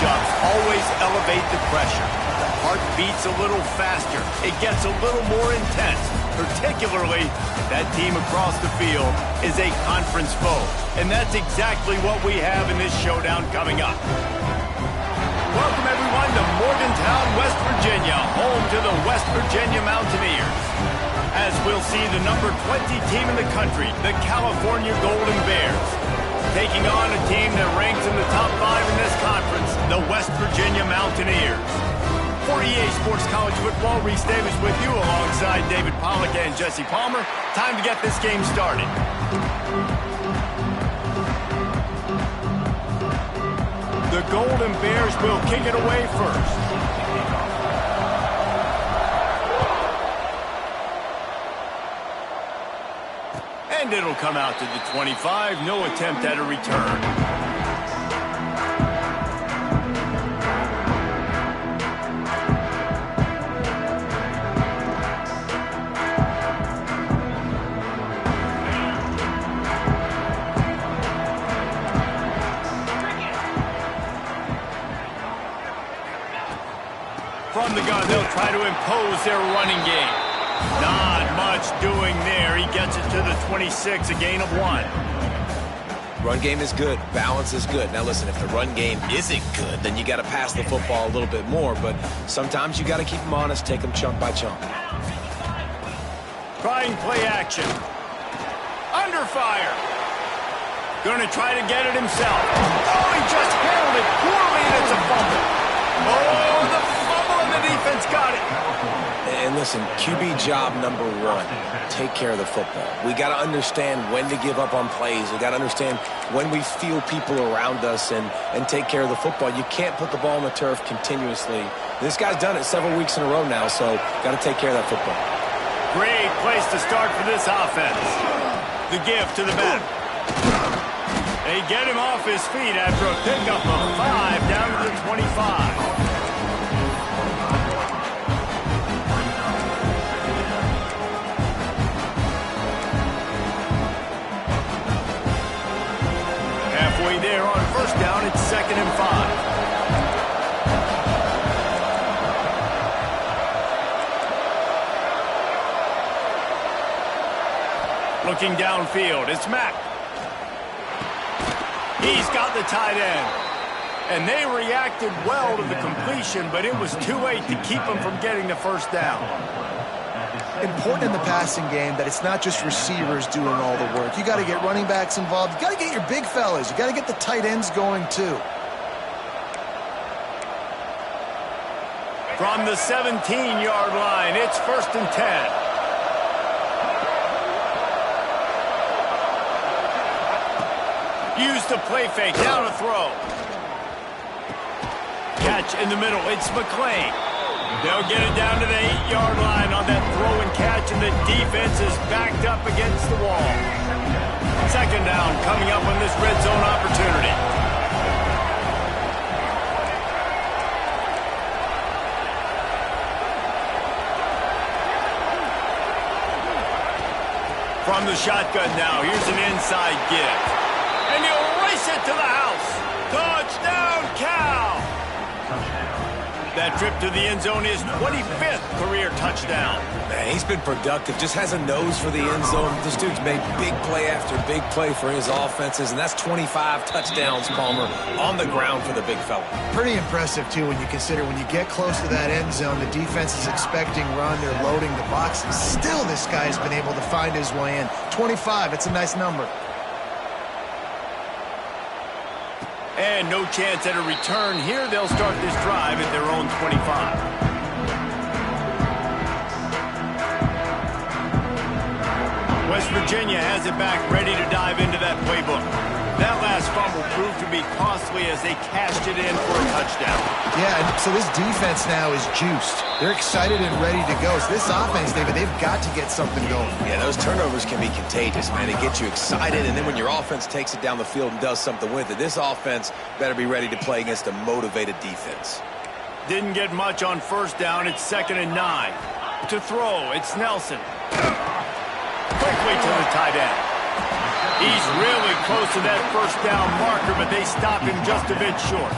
windups always elevate the pressure. The heart beats a little faster. It gets a little more intense, particularly if that team across the field is a conference foe. And that's exactly what we have in this showdown coming up. Welcome, everyone, to Morgantown, West Virginia, home to the West Virginia Mountaineers. As we'll see the number 20 team in the country, the California Golden Bears, taking on a team that ranks in the top 5 in this conference, the West Virginia Mountaineers. For EA Sports College Football, Reese Davis with you alongside David Pollack and Jesse Palmer. Time to get this game started. The Golden Bears will kick it away first. And it'll come out to the 25. No attempt at a return. From the gun, they'll try to impose their running game. Not much doing there. He gets it to the 26, a gain of 1. Run game is good. Balance is good. Now listen, if the run game isn't good, then you got to pass the football a little bit more. But sometimes you got to keep them honest, take them chunk by chunk. Trying play action. Under fire. Going to try to get it himself. Oh, he just handled it poorly, and it's a fumble. Oh, the fumble, and the defense got it. And listen, QB job number 1, take care of the football. We got to understand when to give up on plays. We got to understand when we feel people around us and take care of the football. You can't put the ball on the turf continuously. This guy's done it several weeks in a row now, so got to take care of that football. Great place to start for this offense. The give to the back. They get him off his feet after a pickup of 5 down to the 25. Halfway there on first down, it's 2nd and 5. Looking downfield, it's Mack. He's got the tight end. And they reacted well to the completion, but it was too late to keep them from getting the first down. Important in the passing game that it's not just receivers doing all the work. You got to get running backs involved. You got to get your big fellas. You got to get the tight ends going too. From the 17-yard line, it's 1st and 10. Use the play fake, down to throw. Catch in the middle, it's McClain. They'll get it down to the 8-yard line on that throw and catch, and the defense is backed up against the wall. 2nd down coming up on this red zone opportunity. From the shotgun now, here's an inside give. And he'll race it to the house. Touchdown, Cal! That trip to the end zone is 25th career touchdown. Man, he's been productive. Just has a nose for the end zone. This dude's made big play after big play for his offenses, and that's 25 touchdowns, Palmer, on the ground for the big fella. Pretty impressive, too, when you consider when you get close to that end zone, the defense is expecting run, they're loading the boxes. Still, this guy's been able to find his way in. 25, it's a nice number. And no chance at a return here. They'll start this drive at their own 25. West Virginia has it back, ready to dive into that playbook. That last fumble proved to be costly as they cashed it in for a touchdown. Yeah, so this defense now is juiced. They're excited and ready to go. So this offense, David, they've got to get something going. Yeah, those turnovers can be contagious, man. It gets you excited, and then when your offense takes it down the field and does something with it, this offense better be ready to play against a motivated defense. Didn't get much on first down. It's 2nd and 9. To throw, it's Nelson. Quickly to the tight end. He's really close to that first down marker, but they stop him just a bit short.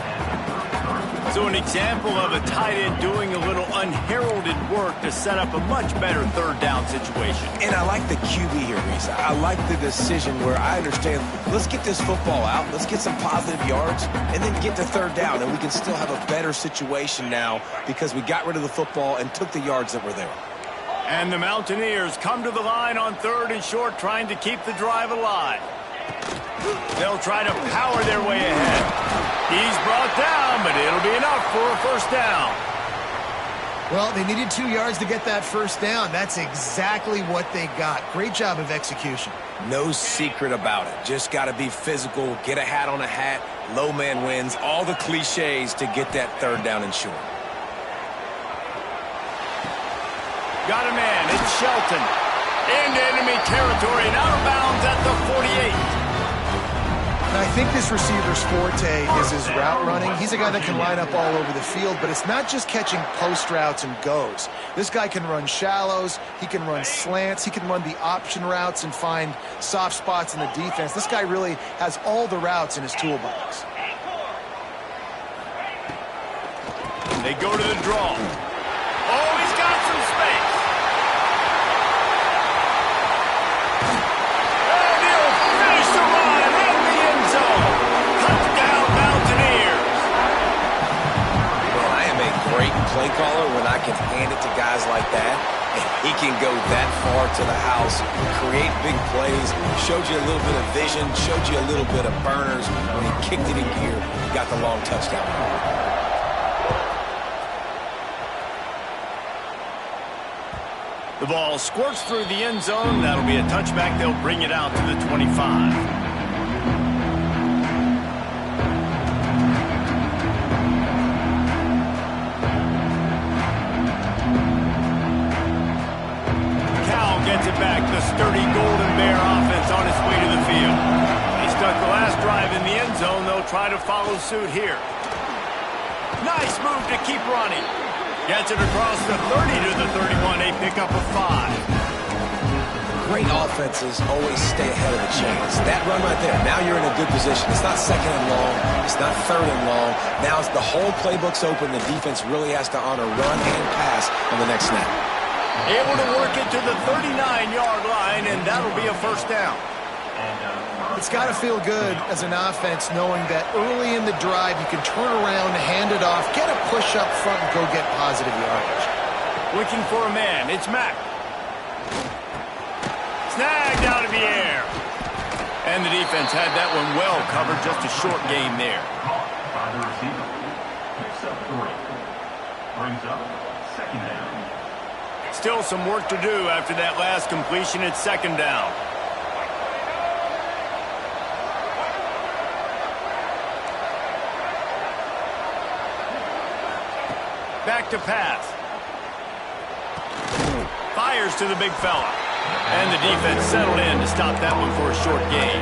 So an example of a tight end doing a little unheralded work to set up a much better third down situation. And I like the QB here, Reese. I like the decision where I understand, let's get this football out, let's get some positive yards, and then get to third down, and we can still have a better situation now because we got rid of the football and took the yards that were there. And the Mountaineers come to the line on 3rd and short, trying to keep the drive alive. They'll try to power their way ahead. He's brought down, but it'll be enough for a first down. Well, they needed 2 yards to get that first down. That's exactly what they got. Great job of execution. No secret about it. Just got to be physical, get a hat on a hat, low man wins, all the cliches to get that third down and short. Got a man, it's Shelton. Into enemy territory and out of bounds at the 48. And I think this receiver's forte is his route running. He's a guy that can line up all over the field, but it's not just catching post routes and goes. This guy can run shallows, he can run slants, he can run the option routes and find soft spots in the defense. This guy really has all the routes in his toolbox. They go to the draw. Oh, he's got some space. And he'll finish the run in the end zone. Touchdown, Mountaineers. Man, I am a great play caller when I can hand it to guys like that. And he can go that far to the house, create big plays, showed you a little bit of vision, showed you a little bit of burners. When he kicked it in gear, he got the long touchdown. The ball squirts through the end zone. That'll be a touchback. They'll bring it out to the 25. Cal gets it back. The sturdy Golden Bear offense on its way to the field. They stuck the last drive in the end zone. They'll try to follow suit here. Nice move to keep running. Gets it across the 30 to the 31. They pick up a 5. Great offenses always stay ahead of the chains. That run right there, now you're in a good position. It's not second and long. It's not third and long. Now it's the whole playbook's open. The defense really has to honor run and pass on the next snap. Able to work it to the 39-yard line, and that'll be a first down. It's got to feel good as an offense knowing that early in the drive you can turn around, hand it off, get a push up front, and go get positive yardage. Looking for a man. It's Mack. Snagged out of the air. And the defense had that one well covered. Just a short game there. By the receiver. Picks up 3. Brings up second down. Still some work to do after that last completion. It's second down. Back to pass. Fires to the big fella. And the defense settled in to stop that one for a short gain.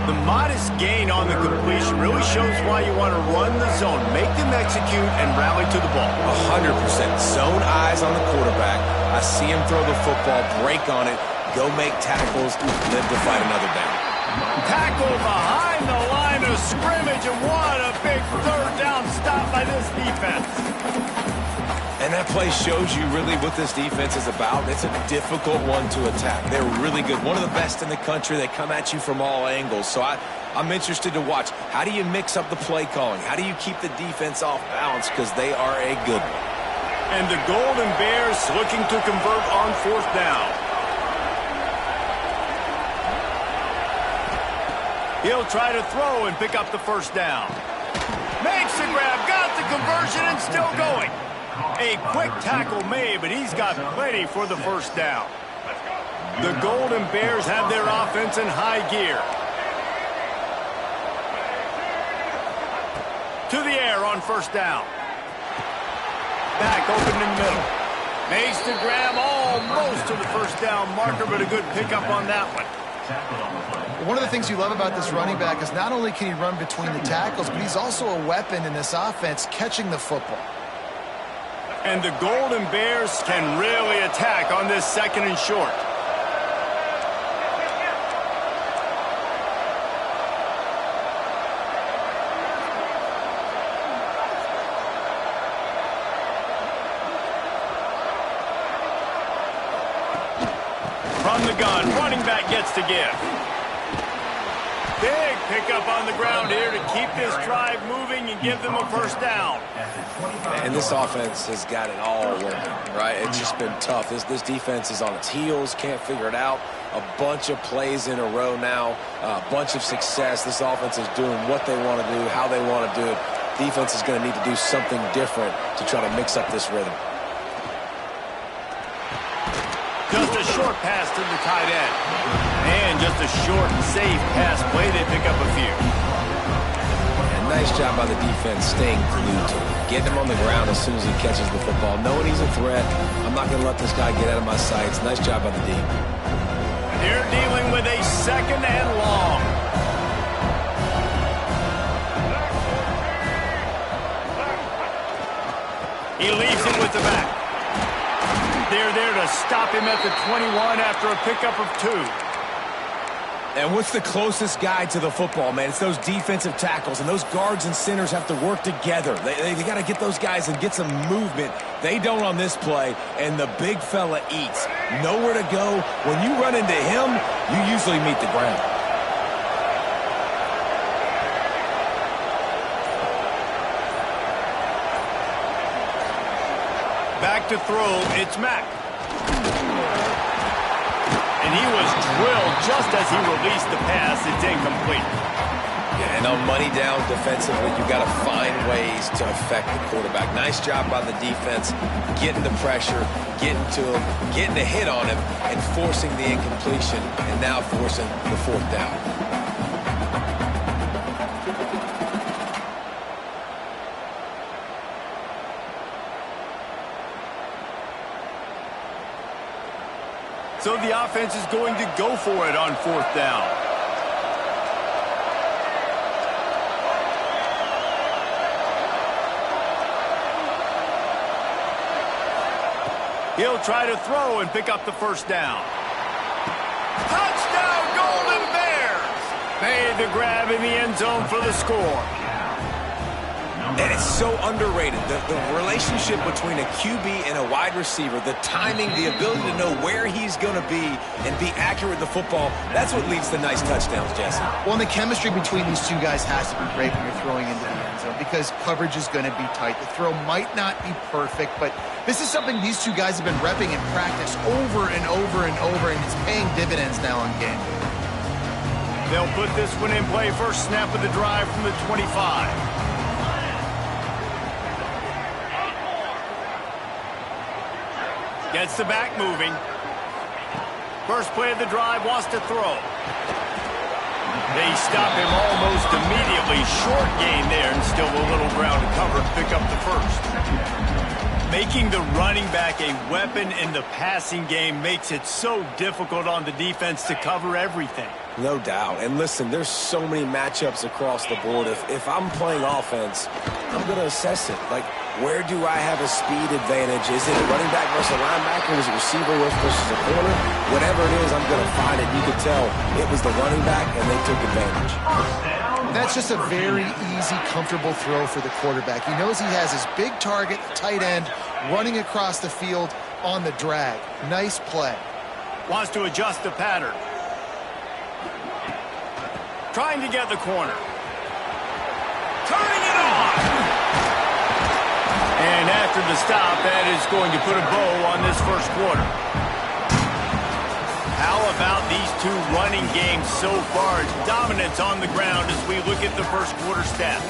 The modest gain on the completion really shows why you want to run the zone, make them execute, and rally to the ball. 100%. Zone eyes on the quarterback. I see him throw the football, break on it, go make tackles, live to fight another down. Tackle behind the line of scrimmage, and what a big third down stop by this defense. And that play shows you really what this defense is about. It's a difficult one to attack. They're really good. One of the best in the country. They come at you from all angles. So I'm interested to watch. How do you mix up the play calling? How do you keep the defense off balance? Because they are a good one. And the Golden Bears looking to convert on fourth down. He'll try to throw and pick up the first down. Makes the grab, got the conversion, and still going. A quick tackle made, but he's got plenty for the first down. The Golden Bears have their offense in high gear. To the air on first down. Back open in the middle. Makes the grab almost to the first down marker, but a good pickup on that one. One of the things you love about this running back is not only can he run between the tackles, but he's also a weapon in this offense catching the football. And the Golden Bears can really attack on this second and short. From the gun, running back gets to give. Big pickup on the ground here to keep this drive moving and give them a first down. And this offense has got it all working, right? It's just been tough. This defense is on its heels, can't figure it out. A bunch of plays in a row now, a bunch of success. This offense is doing what they want to do, how they want to do it. Defense is going to need to do something different to try to mix up this rhythm. Just a short pass to the tight end. And just a short and safe pass play. They pick up a few. And nice job by the defense staying glued to him. Getting him on the ground as soon as he catches the football. Knowing he's a threat. I'm not going to let this guy get out of my sights. Nice job by the D. They're dealing with a second and long. He leaves it with the back. They're there to stop him at the 21 after a pickup of 2. And what's the closest guy to the football, man? It's those defensive tackles, and those guards and centers have to work together. They got to get those guys and get some movement. They don't on this play, and the big fella eats. Nowhere to go. When you run into him, you usually meet the ground. Back to throw, it's Mack. And he was drilled just as he released the pass. It's incomplete. Yeah, and on money down defensively, you've got to find ways to affect the quarterback. Nice job by the defense, getting the pressure, getting to him, getting a hit on him, and forcing the incompletion, and now forcing the 4th down. So the offense is going to go for it on 4th down. He'll try to throw and pick up the first down. Touchdown, Golden Bears! Made the grab in the end zone for the score. And it's so underrated. The relationship between a QB and a wide receiver, the timing, the ability to know where he's going to be and be accurate with the football, that's what leads to nice touchdowns, Jesse. Well, and the chemistry between these two guys has to be great when you're throwing into the end zone because coverage is going to be tight. The throw might not be perfect, but this is something these two guys have been repping in practice over and over and over, and it's paying dividends now on game. They'll put this one in play. First snap of the drive from the 25. Gets the back moving. First play of the drive, wants to throw. They stop him almost immediately. Short gain there and still a little ground to cover to pick up the first. Making the running back a weapon in the passing game makes it so difficult on the defense to cover everything. No doubt. And listen, there's so many matchups across the board. If I'm playing offense, I'm going to assess it. Like, where do I have a speed advantage? Is it a running back versus a linebacker? Is it a receiver versus a corner? Whatever it is, I'm going to find it. You can tell it was the running back, and they took advantage. That's just a very easy, comfortable throw for the quarterback. He knows he has his big target, the tight end, running across the field on the drag. Nice play. Wants to adjust the pattern. Trying to get the corner. Turning it on! And after the stop, that is going to put a bow on this first quarter. How about these two running games so far? Dominance on the ground as we look at the first quarter stats.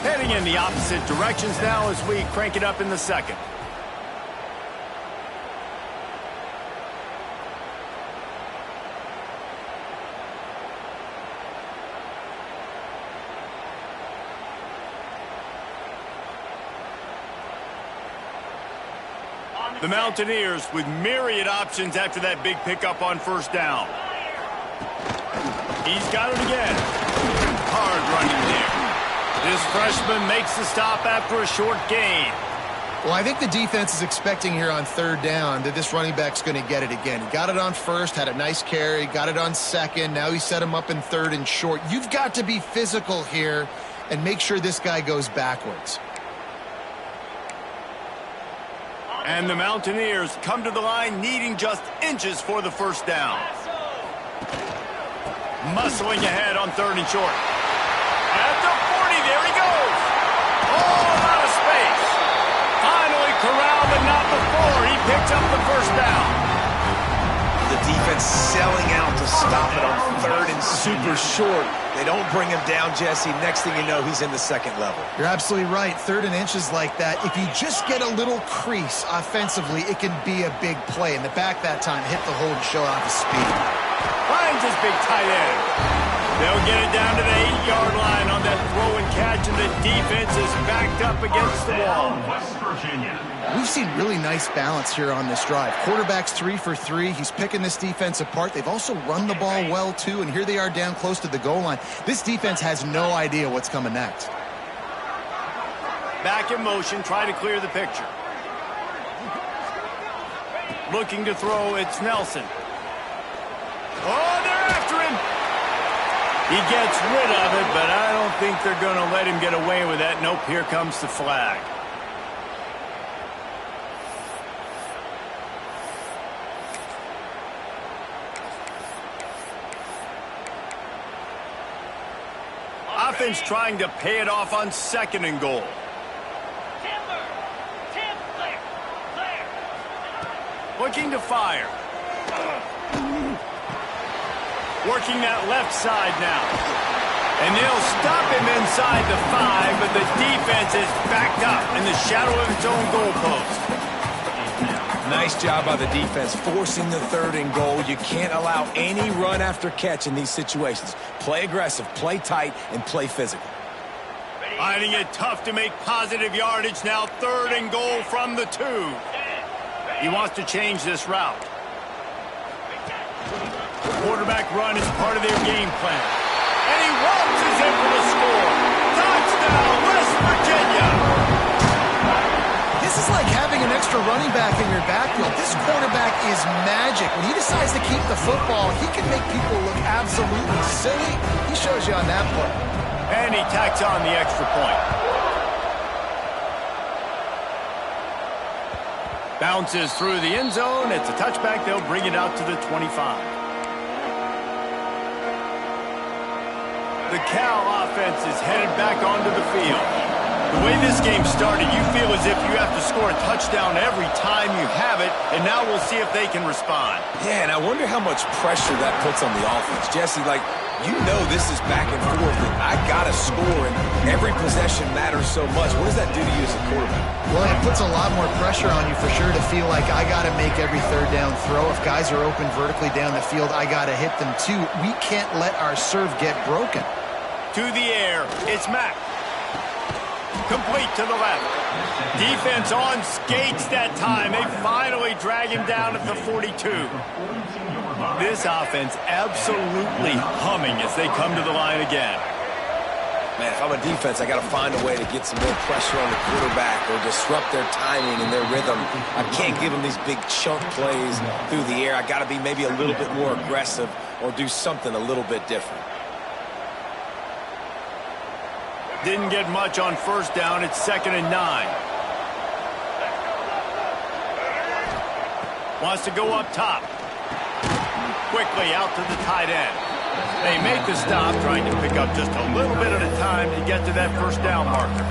Heading in the opposite directions now as we crank it up in the second. The Mountaineers with myriad options after that big pickup on first down. He's got it again. Hard running there. This freshman makes the stop after a short gain. Well, I think the defense is expecting here on 3rd down that this running back's going to get it again. He got it on first, had a nice carry, got it on second. Now he set him up in 3rd and short. You've got to be physical here and make sure this guy goes backwards. And the Mountaineers come to the line needing just inches for the first down. Muscling ahead on 3rd and short. At the 40, there he goes. Oh, out of space. Finally corralled, but not before he picks up the first down. The defense selling out to stop it on 3rd and super short. They don't bring him down, Jesse. Next thing you know, he's in the 2nd level. You're absolutely right. 3rd and inches like that, if you just get a little crease offensively, it can be a big play. In the back that time, hit the hold and show off his speed. Finds his big tight end. They'll get it down to the 8-yard line on that throw and catch, and the defense is backed up against the wall. West Virginia. We've seen really nice balance here on this drive. Quarterback's 3 for 3. He's picking this defense apart. They've also run the ball well, too, and here they are down close to the goal line. This defense has no idea what's coming next. Back in motion, try to clear the picture. Looking to throw, it's Nelson. Oh, they're after him. He gets rid of it, but I don't think they're going to let him get away with that. Nope, here comes the flag. Offense trying to pay it off on 2nd and goal. Looking to fire. Working that left side now. And they'll stop him inside the 5, but the defense is backed up in the shadow of its own goalpost. Nice job by the defense, forcing the 3rd and goal. You can't allow any run after catch in these situations. Play aggressive, play tight, and play physical. Finding it tough to make positive yardage now. 3rd and goal from the 2. He wants to change this route. Quarterback run is part of their game plan. And he waltzes in for the score. Touchdown, West Virginia! This is like having an extra running back in your backfield. This quarterback is magic. When he decides to keep the football, he can make people look absolutely silly. He shows you on that play. And he tacks on the extra point. Bounces through the end zone. It's a touchback. They'll bring it out to the 25. The Cal offense is headed back onto the field. The way this game started, you feel as if you have to score a touchdown every time you have it, and now we'll see if they can respond. Yeah, and I wonder how much pressure that puts on the offense. Jesse, like, you know this is back and forth, and I got to score, and every possession matters so much. What does that do to you as a quarterback? Well, it puts a lot more pressure on you for sure to feel like I got to make every 3rd down throw. If guys are open vertically down the field, I got to hit them too. We can't let our serve get broken. To the air, it's Mack. Complete to the left. Defense on skates that time. They finally drag him down at the 42. This offense absolutely humming as they come to the line again. Man, if I'm a defense, I got to find a way to get some more pressure on the quarterback or disrupt their timing and their rhythm. I can't give them these big chunk plays through the air. I got to be maybe a little bit more aggressive or do something a little bit different. Didn't get much on 1st down. It's 2nd and 9. Wants to go up top. Quickly out to the tight end. They make the stop, trying to pick up just a little bit at a time to get to that 1st down marker.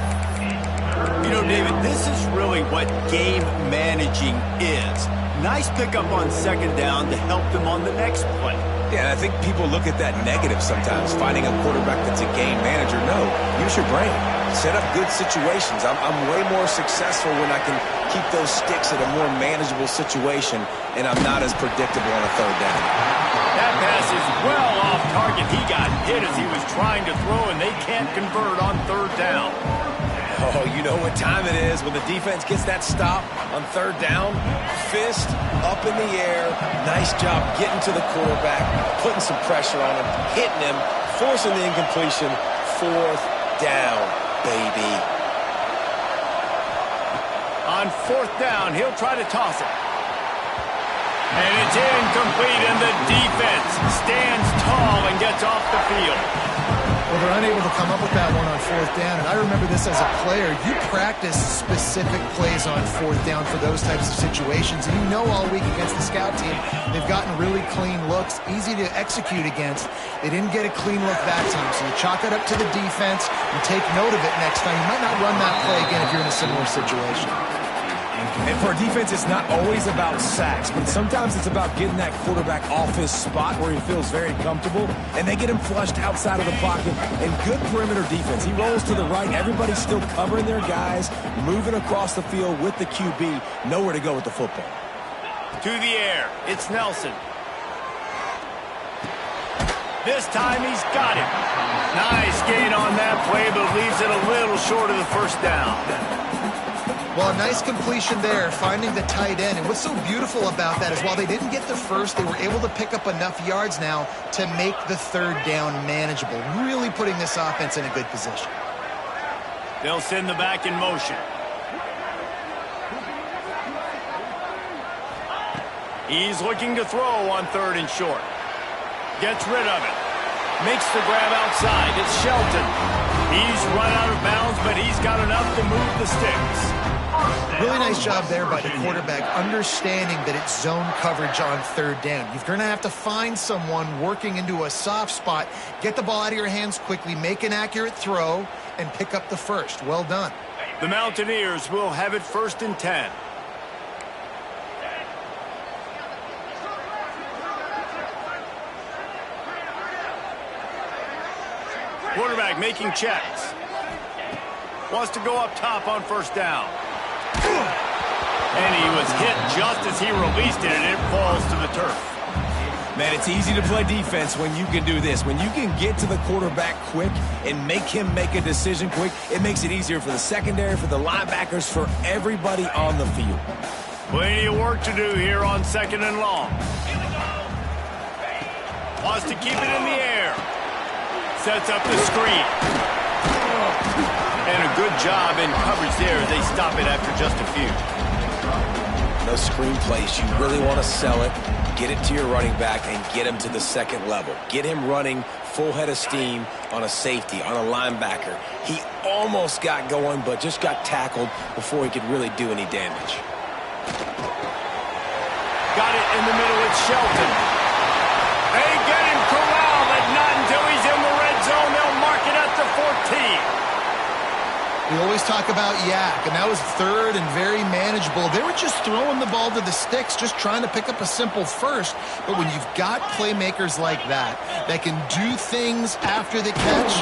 You know, David, this is really what game managing is. Nice pickup on 2nd down to help them on the next play. Yeah, and I think people look at that negative sometimes, finding a quarterback that's a game manager. No, use your brain. Set up good situations. I'm way more successful when I can keep those sticks at a more manageable situation, and I'm not as predictable on a 3rd down. That pass is well off target. He got hit as he was trying to throw, and they can't convert on 3rd down. Oh, you know what time it is when the defense gets that stop on 3rd down. Fist up in the air. Nice job getting to the quarterback, putting some pressure on him, hitting him, forcing the incompletion. 4th down, baby. On 4th down, he'll try to toss it. And it's incomplete, and the defense stands tall and gets off the field. Well, they're unable to come up with that one on 4th down, and I remember this as a player. You practice specific plays on 4th down for those types of situations, and you know all week against the scout team, they've gotten really clean looks, easy to execute against. They didn't get a clean look that time, so you chalk it up to the defense and take note of it next time. You might not run that play again if you're in a similar situation. And for a defense, it's not always about sacks, but sometimes it's about getting that quarterback off his spot where he feels very comfortable, and they get him flushed outside of the pocket. And good perimeter defense. He rolls to the right. Everybody's still covering their guys, moving across the field with the QB. Nowhere to go with the football. To the air. It's Nelson. This time he's got it. Nice gain on that play, but leaves it a little short of the first down. Well, a nice completion there, finding the tight end. And what's so beautiful about that is while they didn't get the first, they were able to pick up enough yards now to make the 3rd down manageable, really putting this offense in a good position. They'll send the back in motion. He's looking to throw on 3rd and short. Gets rid of it. Makes the grab outside. It's Shelton. He's run out of bounds, but he's got enough to move the sticks. Really nice job there by the quarterback, understanding that it's zone coverage on 3rd down. You're going to have to find someone working into a soft spot, get the ball out of your hands quickly, make an accurate throw, and pick up the first. Well done. The Mountaineers will have it 1st and 10. Quarterback making checks. Wants to go up top on 1st down. And he was hit just as he released it, and it falls to the turf. Man, it's easy to play defense when you can do this. When you can get to the quarterback quick and make him make a decision quick, it makes it easier for the secondary, for the linebackers, for everybody on the field. Plenty of work to do here on 2nd and long. Wants to keep it in the air. Sets up the screen. And a good job in coverage there. They stop it after just a few. Those screen plays, you really want to sell it, get it to your running back, and get him to the 2nd level. Get him running full head of steam on a safety, on a linebacker. He almost got going, but just got tackled before he could really do any damage. Got it in the middle with Shelton. They get him corralled, but not until he's in the red zone. They'll mark it at the 14. We always talk about yak, and that was 3rd and very manageable. They were just throwing the ball to the sticks, just trying to pick up a simple first. But when you've got playmakers like that can do things after the catch.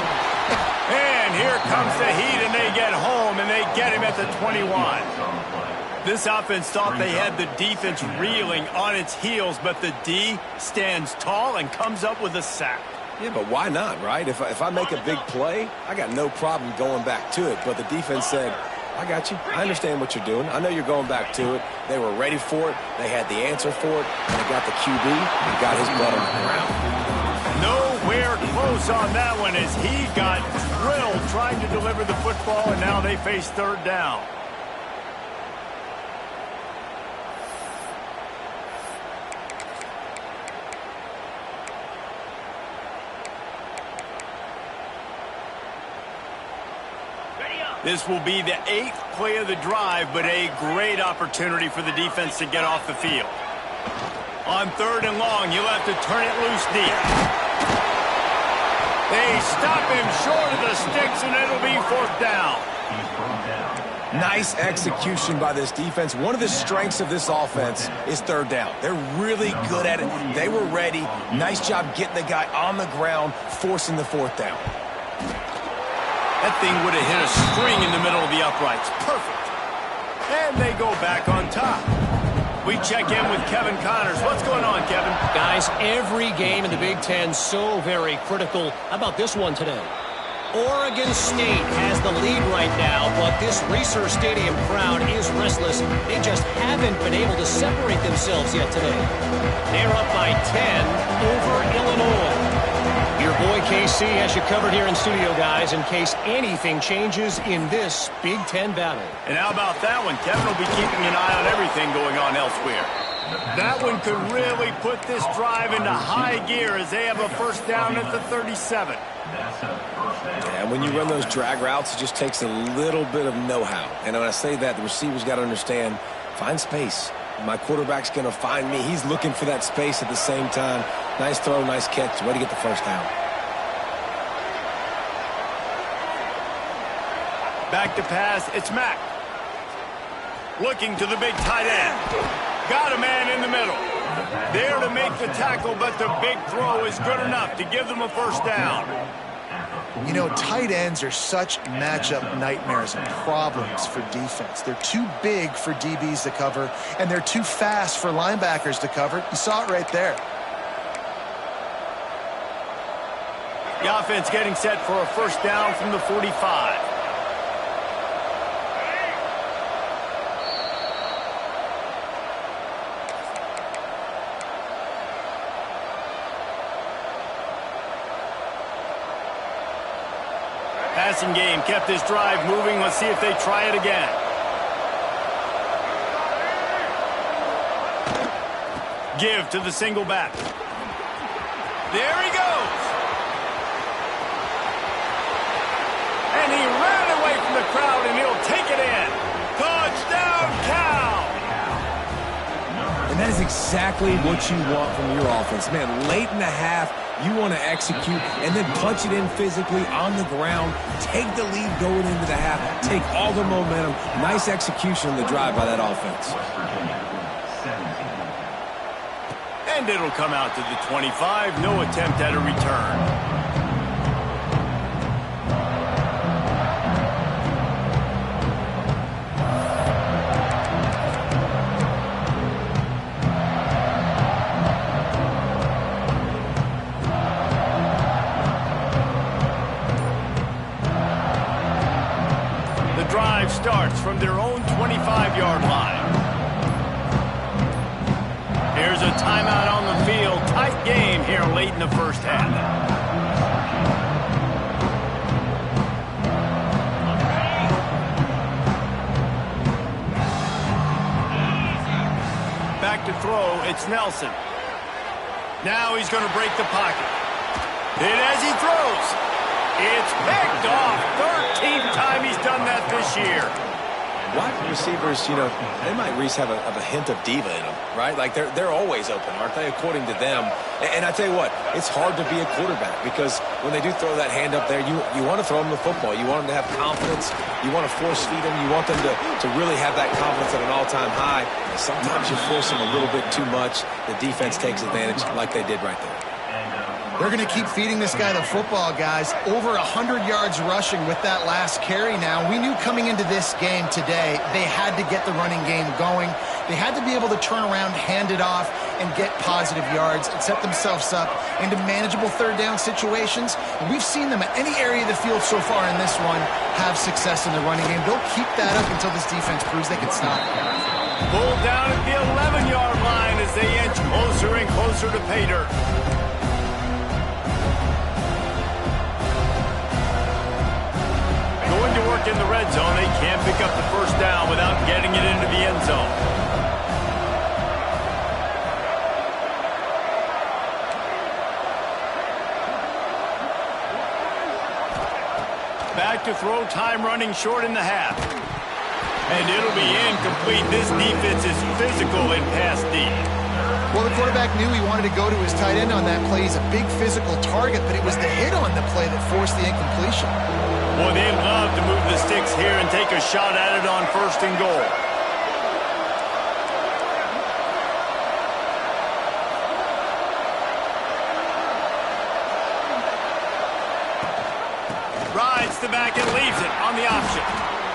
And here comes the heat, and they get home, and they get him at the 21. This offense thought they had the defense reeling on its heels, but the D stands tall and comes up with a sack. Yeah, but why not, right? If I make a big play, I got no problem going back to it. But the defense said, I got you. I understand what you're doing. I know you're going back to it. They were ready for it. They had the answer for it. And they got the QB and got his blood on the ground. Nowhere close on that one as he got drilled trying to deliver the football, and now they face 3rd down. This will be the 8th play of the drive, but a great opportunity for the defense to get off the field. On 3rd and long, you'll have to turn it loose deep. They stop him short of the sticks, and it'll be 4th down. Nice execution by this defense. One of the strengths of this offense is 3rd down. They're really good at it. They were ready. Nice job getting the guy on the ground, forcing the 4th down. That thing would have hit a string in the middle of the uprights. Perfect. And they go back on top. We check in with Kevin Connors. What's going on, Kevin? Guys, every game in the Big Ten so very critical. How about this one today? Oregon State has the lead right now, but this Research Stadium crowd is restless. They just haven't been able to separate themselves yet today. They're up by 10 over Illinois. Your boy KC has you covered here in studio, guys, in case anything changes in this Big Ten battle. And how about that one? Kevin will be keeping an eye on everything going on elsewhere. That one could really put this drive into high gear as they have a first down at the 37. Yeah, and when you run those drag routes, it just takes a little bit of know-how. And when I say that, the receiver's got to understand, find space. My quarterback's going to find me. He's looking for that space at the same time. Nice throw, nice catch. Way to get the first down. Back to pass, it's Mack. Looking to the big tight end. Got a man in the middle. There to make the tackle, but the big throw is good enough to give them a first down. You know, tight ends are such matchup nightmares and problems for defense. They're too big for DBs to cover, and they're too fast for linebackers to cover. You saw it right there. The offense getting set for a first down from the 45. Passing game kept this drive moving. Let's see if they try it again. Give to the single back. There he goes. And he ran away from the crowd, and he'll take it in. Touchdown, Cal! And that is exactly what you want from your offense. Man, late in the half, you want to execute and then punch it in physically on the ground. Take the lead going into the half. Take all the momentum. Nice execution on the drive by that offense. And it'll come out to the 25. No attempt at a return. Starts from their own 25-yard line. Here's a timeout on the field. Tight game here late in the first half. Back to throw, it's Nelson. Now he's going to break the pocket. And as he throws, it's picked off. 13th time he's done that this year. Wide receivers, you know, they might at least have a hint of diva in them, right? Like they're always open, aren't they, according to them? And I tell you what, it's hard to be a quarterback because when they do throw that hand up there, you want to throw them the football. You want them to have confidence. You want to force feed them. You want them to really have that confidence at an all-time high. Sometimes you force them a little bit too much. The defense takes advantage like they did right there. They're going to keep feeding this guy the football, guys. Over 100 yards rushing with that last carry now. We knew coming into this game today, they had to get the running game going. They had to be able to turn around, hand it off, and get positive yards and set themselves up into manageable third down situations. And we've seen them at any area of the field so far in this one have success in the running game. They'll keep that up until this defense proves they can stop it. Pulled down at the 11-yard line as they inch closer and closer to pay dirt. Going to work in the red zone. They can't pick up the first down without getting it into the end zone. Back to throw, time running short in the half. And it'll be incomplete. This defense is physical in pass deep. Well, the quarterback knew he wanted to go to his tight end on that play. He's a big physical target, but it was the hit on the play that forced the incompletion. Well, they'd love to move the sticks here and take a shot at it on first and goal. Rides the back and leaves it on the option.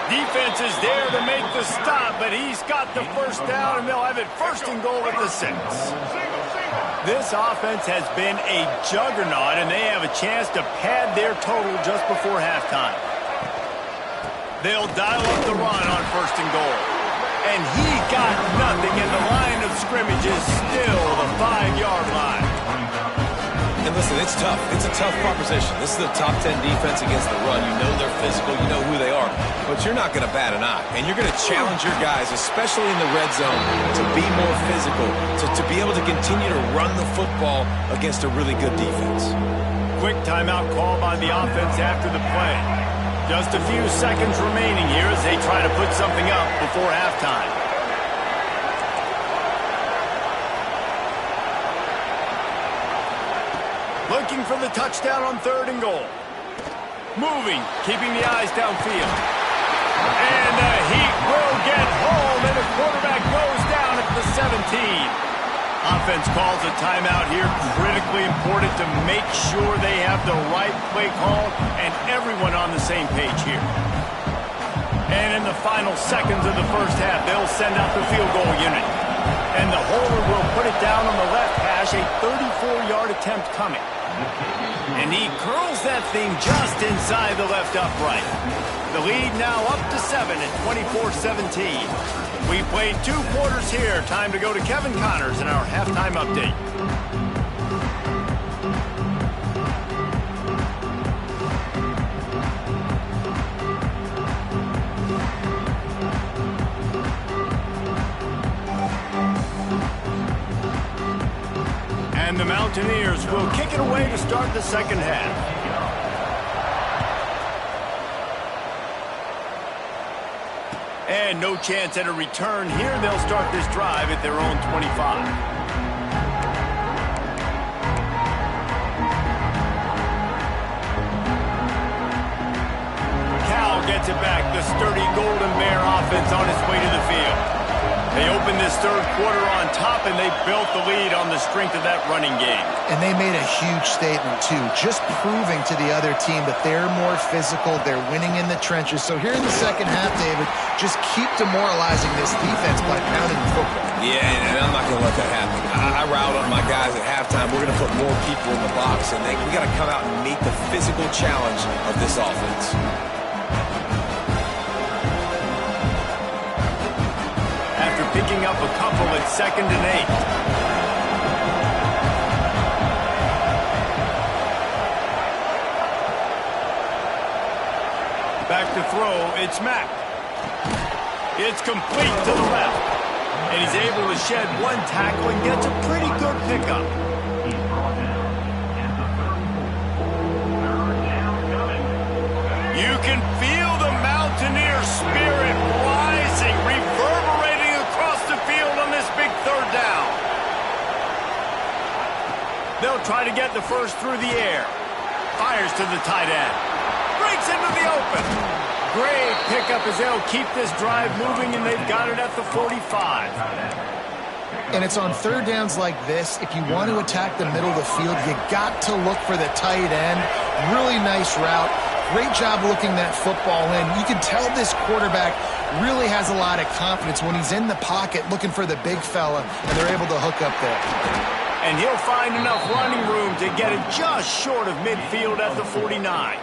Defense is there to make the stop, but he's got the first down, and they'll have it first and goal at the 6. This offense has been a juggernaut, and they have a chance to pad their total just before halftime. They'll dial up the run on first and goal. And he got nothing, and the line of scrimmage is still the 5-yard line. And listen, it's tough. It's a tough proposition. This is a top 10 defense against the run. You know they're physical. You know who they are. But you're not going to bat an eye. And you're going to challenge your guys, especially in the red zone, to be more physical, to be able to continue to run the football against a really good defense. Quick timeout call by the offense after the play. Just a few seconds remaining here as they try to put something up before halftime. Looking for the touchdown on 3rd and goal. Moving, keeping the eyes downfield. And the Heat will get home, and the quarterback goes down at the 17. Offense calls a timeout here. Critically important to make sure they have the right play call and everyone on the same page here. And in the final seconds of the first half, they'll send out the field goal unit. And the holder will put it down on the left hash, a 34-yard attempt coming. And he curls that thing just inside the left upright. The lead now up to 7 at 24-17. We played 2 quarters here. Time to go to Kevin Connors in our halftime update. And the Mountaineers will kick it away to start the second half. And no chance at a return here. They'll start this drive at their own 25. Cal gets it back. The sturdy Golden Bear offense on its way to the field. They opened this third quarter on top, and they built the lead on the strength of that running game. And they made a huge statement, too, just proving to the other team that they're more physical, they're winning in the trenches. So here in the second half, David, just keep demoralizing this defense by pounding the football. Yeah, and I'm not going to let that happen. I riled up my guys at halftime. We're going to put more people in the box, and we got to come out and meet the physical challenge of this offense. After picking up a couple at 2nd and 8. Back to throw, it's Mack. It's complete to the left. And he's able to shed one tackle and gets a pretty good pickup. You can feel the Mountaineer spirit rising, reverberating across the field on this big 3rd down. They'll try to get the first through the air. Fires to the tight end. Breaks into the open. Great pickup as they'll keep this drive moving, and they've got it at the 45. And it's on 3rd downs like this. If you want to attack the middle of the field, you got to look for the tight end. Really nice route. Great job looking that football in. You can tell this quarterback really has a lot of confidence when he's in the pocket looking for the big fella, and they're able to hook up there. And he'll find enough running room to get it just short of midfield at the 49.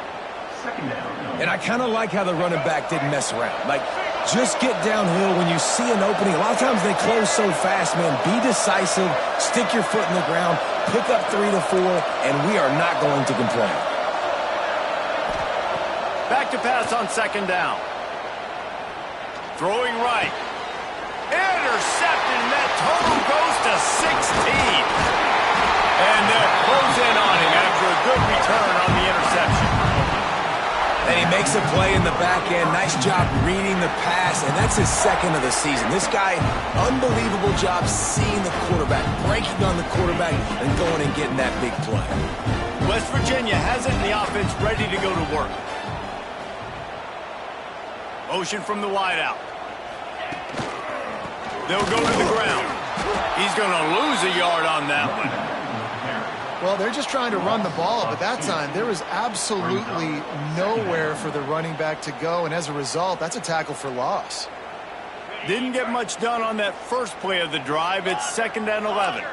And I kind of like how the running back didn't mess around. Like, just get downhill when you see an opening. A lot of times they close so fast, man. Be decisive, stick your foot in the ground, pick up 3 to 4, and we are not going to complain. Back to pass on 2nd down. Throwing right. Intercepted, and that total goes to 16. And they'll close in on him after a good return on the interception. And he makes a play in the back end. Nice job reading the pass, and that's his 2nd of the season. This guy, unbelievable job seeing the quarterback, breaking on the quarterback, and going and getting that big play. West Virginia has it in the offense ready to go to work. Motion from the wideout. They'll go to the ground. He's going to lose a yard on that one. Well, they're just trying to run the ball, but that time there was absolutely nowhere for the running back to go, and as a result, that's a tackle for loss. Didn't get much done on that first play of the drive. It's 2nd and 11.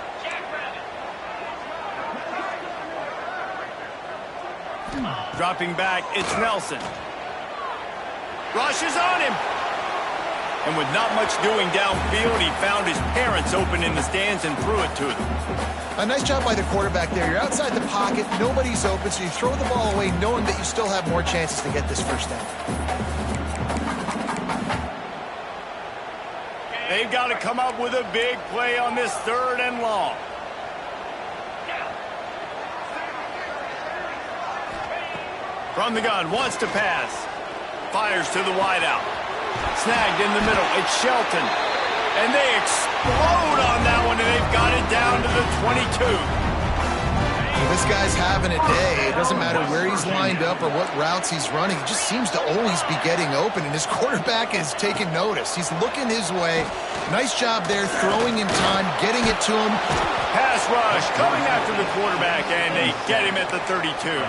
Dropping back, it's Nelson. Rushes on him. And with not much doing downfield, he found his parents open in the stands and threw it to them. A nice job by the quarterback there. You're outside the pocket, nobody's open, so you throw the ball away knowing that you still have more chances to get this first down. They've got to come up with a big play on this 3rd and long. From the gun, wants to pass. Fires to the wideout. Snagged in the middle. It's Shelton. And they explode on that one, and they've got it down to the 22. Well, this guy's having a day. It doesn't matter where he's lined up or what routes he's running. He just seems to always be getting open, and his quarterback is taking notice. He's looking his way. Nice job there, throwing in time, getting it to him. Pass rush coming after the quarterback, and they get him at the 32.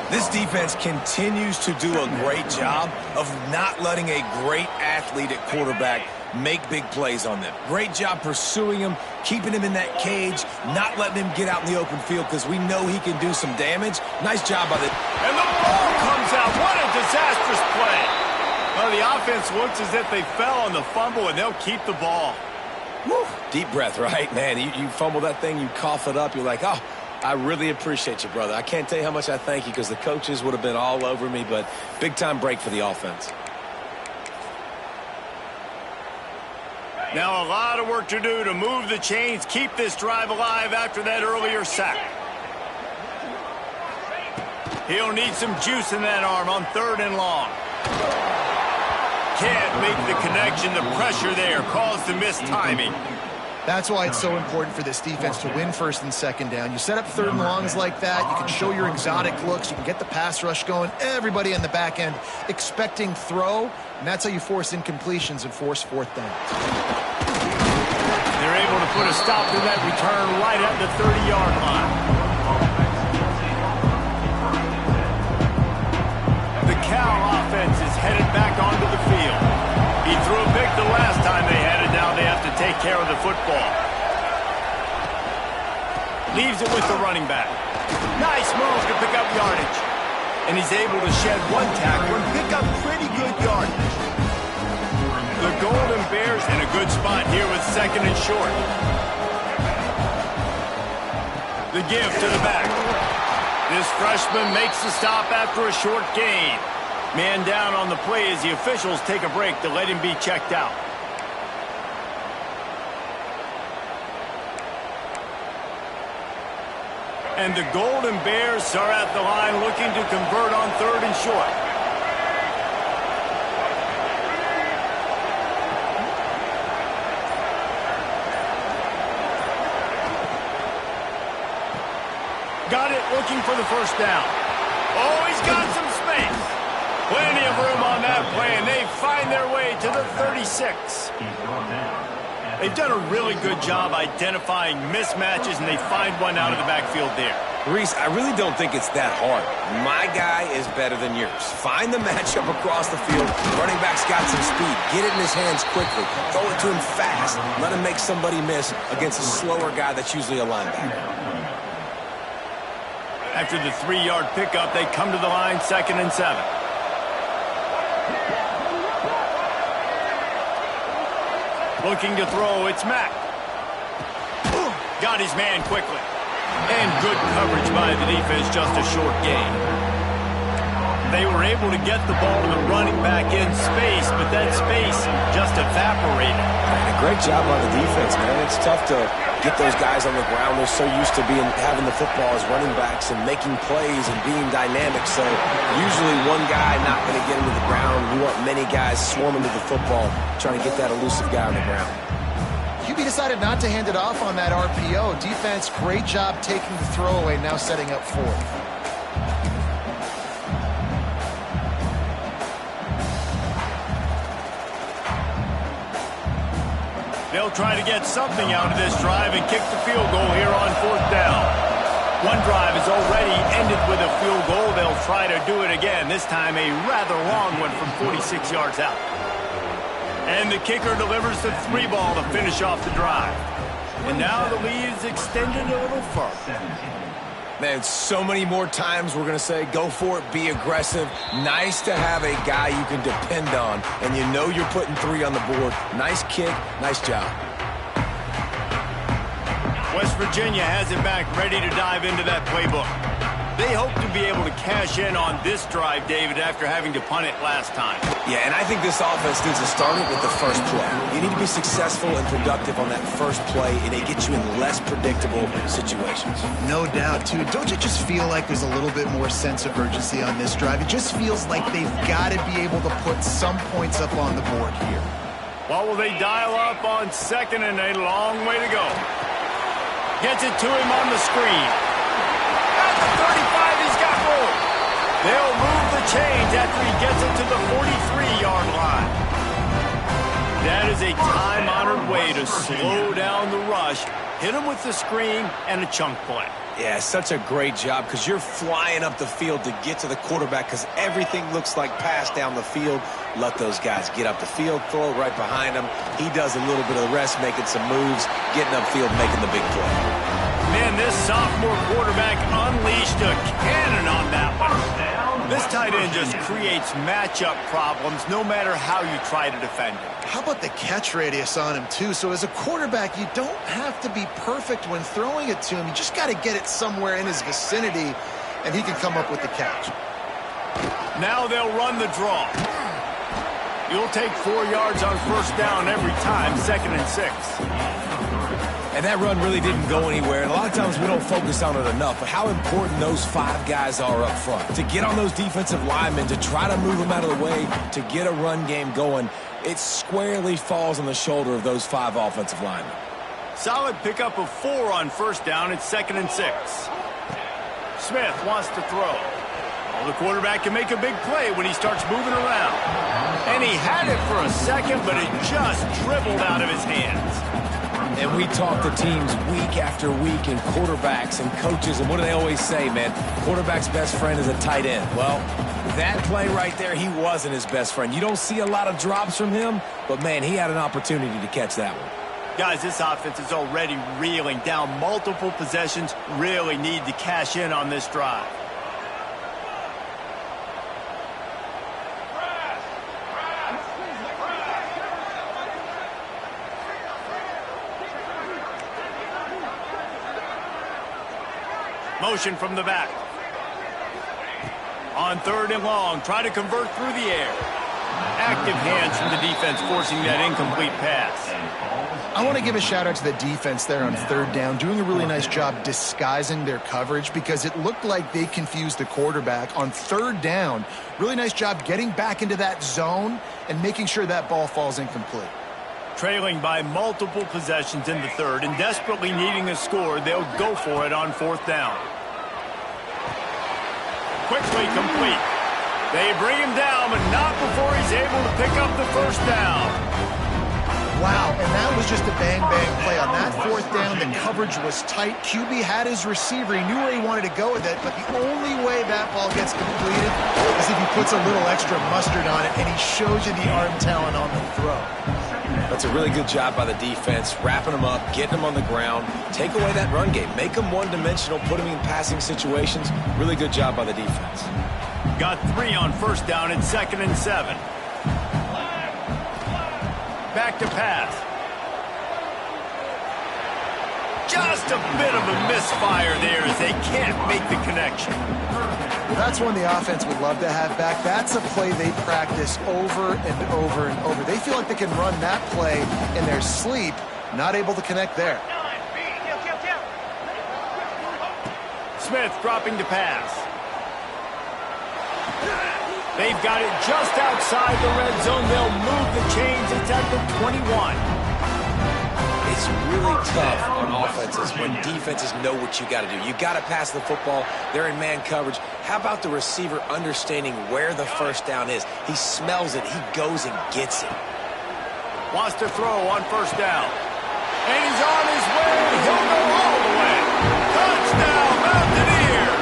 This defense continues to do a great job of not letting a great athlete at quarterback make big plays on them. Great job pursuing him, keeping him in that cage, not letting him get out in the open field because we know he can do some damage. Nice job by the... And the ball comes out. What a disastrous play. Well, the offense looks as if they fell on the fumble, and they'll keep the ball. Woo. Deep breath, right, man? You fumble that thing, you cough it up, you're like, oh, I really appreciate you, brother. I can't tell you how much I thank you because the coaches would have been all over me, but big-time break for the offense. Now a lot of work to do to move the chains, keep this drive alive after that earlier sack. He'll need some juice in that arm on 3rd and long. Can't make the connection. The pressure there caused the missed timing. That's why it's so important for this defense to win 1st and 2nd down. You set up 3rd and longs like that. You can show your exotic looks. You can get the pass rush going. Everybody on the back end expecting throw, and that's how you force incompletions and force 4th down. They're able to put a stop to that return right at the 30-yard line. The Cal offense is headed back onto the field. He threw a pick the last time they had it. Now they have to take care of the football. Leaves it with the running back. Nice move to pick up yardage. And he's able to shed 1 tackle and pick up pretty good yardage. The Golden Bears in a good spot here with 2nd and short. The give to the back. This freshman makes the stop after a short gain. Man down on the play as the officials take a break to let him be checked out. And the Golden Bears are at the line looking to convert on 3rd and short. Got it, looking for the first down. Oh, he's got some space. Plenty of room on that play, and they find their way to the 36. They've done a really good job identifying mismatches, and they find one out of the backfield there. Reese, I really don't think it's that hard. My guy is better than yours. Find the matchup across the field. Running back's got some speed. Get it in his hands quickly. Throw it to him fast. Let him make somebody miss against a slower guy that's usually a linebacker. After the 3-yard pickup, they come to the line, 2nd and 7. Looking to throw, it's Mack. Got his man quickly. And good coverage by the defense, just a short gain. They were able to get the ball to the running back in space, but that space just evaporated. And a great job by the defense, man. It's tough to get those guys on the ground. They're so used to having the football as running backs and making plays and being dynamic. So usually one guy not going to get into the ground. You want many guys swarming to the football, trying to get that elusive guy on the ground. QB decided not to hand it off on that RPO. Defense, great job taking the throwaway, now setting up 4th. They'll try to get something out of this drive and kick the field goal here on 4th down. One drive is already ended with a field goal. They'll try to do it again, this time a rather long one from 46 yards out. And the kicker delivers the 3 ball to finish off the drive. And now the lead is extended a little further. Man, so many more times we're going to say, go for it, be aggressive. Nice to have a guy you can depend on, and you know you're putting 3 on the board. Nice kick, nice job. West Virginia has it back, ready to dive into that playbook. They hope to be able to cash in on this drive, David, after having to punt it last time. Yeah, and I think this offense needs to start it with the first play. You need to be successful and productive on that first play, and it gets you in less predictable situations. No doubt, too. Don't you just feel like there's a little bit more sense of urgency on this drive? It just feels like they've got to be able to put some points up on the board here. Well, will they dial up on second and a long way to go? Gets it to him on the screen. At the 35, he's got room. They'll move the chains after he gets it to the 43-yard line. That is a time-honored way to slow down the rush, hit him with the screen, and a chunk play. Yeah, such a great job because you're flying up the field to get to the quarterback because everything looks like pass down the field. Let those guys get up the field, throw it right behind him. He does a little bit of the rest, making some moves, getting upfield, making the big play. Man, this sophomore quarterback unleashed a cannon on that one. This tight end just creates matchup problems no matter how you try to defend him. How about the catch radius on him, too? So as a quarterback, you don't have to be perfect when throwing it to him. You just got to get it somewhere in his vicinity, and he can come up with the catch. Now they'll run the draw. You'll take 4 yards on first down every time, 2nd and 6. And that run really didn't go anywhere. And a lot of times we don't focus on it enough, but how important those 5 guys are up front. To get on those defensive linemen, to try to move them out of the way, to get a run game going, it squarely falls on the shoulder of those 5 offensive linemen. Solid pickup of 4 on first down. It's 2nd and 6. Smith wants to throw. Well, the quarterback can make a big play when he starts moving around. And he had it for a second, but it just dribbled out of his hands. And we talk to teams week after week and quarterbacks and coaches, and what do they always say, man? Quarterback's best friend is a tight end. Well, that play right there, he wasn't his best friend. You don't see a lot of drops from him, but, man, he had an opportunity to catch that one. Guys, this offense is already reeling down multiple possessions. Really need to cash in on this drive. Motion from the back. On 3rd and long, try to convert through the air. Active hands from the defense forcing that incomplete pass. I want to give a shout out to the defense there on 3rd down, doing a really nice job disguising their coverage because it looked like they confused the quarterback on 3rd down. Really nice job getting back into that zone and making sure that ball falls incomplete. Trailing by multiple possessions in the 3rd and desperately needing a score, they'll go for it on 4th down. Quickly complete. They bring him down, but not before he's able to pick up the first down. Wow, and that was just a bang-bang play. On that 4th down, the coverage was tight. QB had his receiver. He knew where he wanted to go with it, but the only way that ball gets completed is if he puts a little extra mustard on it, and he shows you the arm talent on the throw. That's a really good job by the defense, wrapping them up, getting them on the ground, take away that run game, make them one-dimensional, put them in passing situations. Really good job by the defense. Got 3 on first down at 2nd and 7. Back to pass. Just a bit of a misfire there as they can't make the connection. Well, that's one the offense would love to have back. That's a play they practice over and over and over. They feel like they can run that play in their sleep, not able to connect there. Smith dropping to pass. They've got it just outside the red zone. They'll move the chains. It's at the 21. It's really tough on offenses when defenses know what you got to do. You got to pass the football. They're in man coverage. How about the receiver understanding where the first down is? He smells it. He goes and gets it. Wants to throw on first down. And he's on his way. He'll go all the way. Touchdown, Mountaineers!